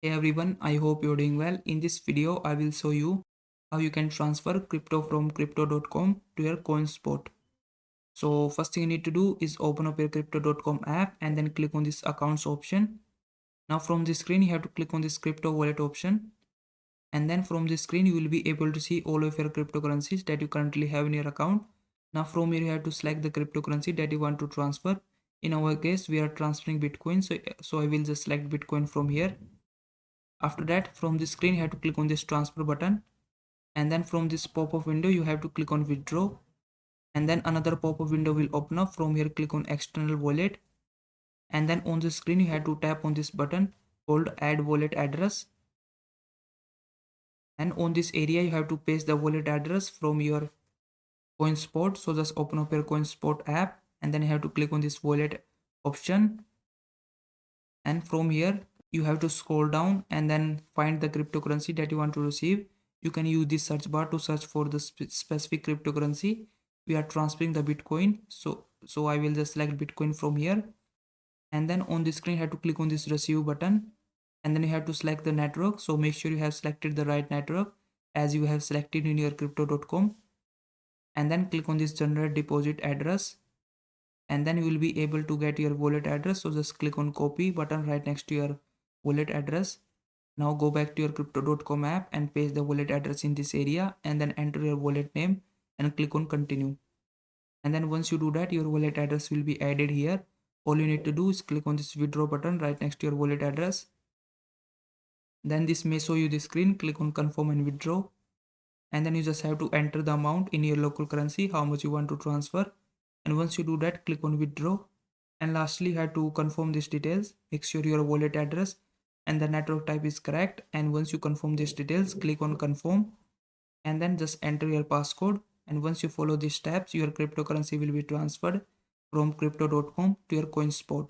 Hey everyone, I hope you're doing well. In this video, I will show you how you can transfer crypto from crypto.com to your Coinspot. So first thing you need to do is open up your crypto.com app and then click on this accounts option. Now from this screen, you have to click on this crypto wallet option. And then from this screen, you will be able to see all of your cryptocurrencies that you currently have in your account. Now from here, you have to select the cryptocurrency that you want to transfer. In our case, we are transferring Bitcoin. So I will just select Bitcoin from here. After that, from this screen, you have to click on this transfer button, and then from this pop-up window you have to click on withdraw, and then another pop-up window will open up. From here, click on external wallet, and then on the screen you have to tap on this button called add wallet address, and on this area you have to paste the wallet address from your Coinspot. So just open up your Coinspot app, and then you have to click on this wallet option, and from here you have to scroll down and then find the cryptocurrency that you want to receive. You can use this search bar to search for the specific cryptocurrency. We are transferring the Bitcoin, so I will just select Bitcoin from here, and then on the screen you have to click on this receive button, and then you have to select the network. So make sure you have selected the right network as you have selected in your crypto.com, and then click on this generate deposit address, and then you will be able to get your wallet address. So just click on copy button right next to your wallet address. Now go back to your crypto.com app and paste the wallet address in this area, and then enter your wallet name and click on continue. And then once you do that, your wallet address will be added here. All you need to do is click on this withdraw button right next to your wallet address. Then this may show you the screen. Click on confirm and withdraw, and then you just have to enter the amount in your local currency, how much you want to transfer. And once you do that, click on withdraw, and lastly you have to confirm these details. Make sure your wallet address and the network type is correct, and once you confirm these details, click on confirm, and then just enter your passcode. And once you follow these steps, your cryptocurrency will be transferred from crypto.com to your Coinspot.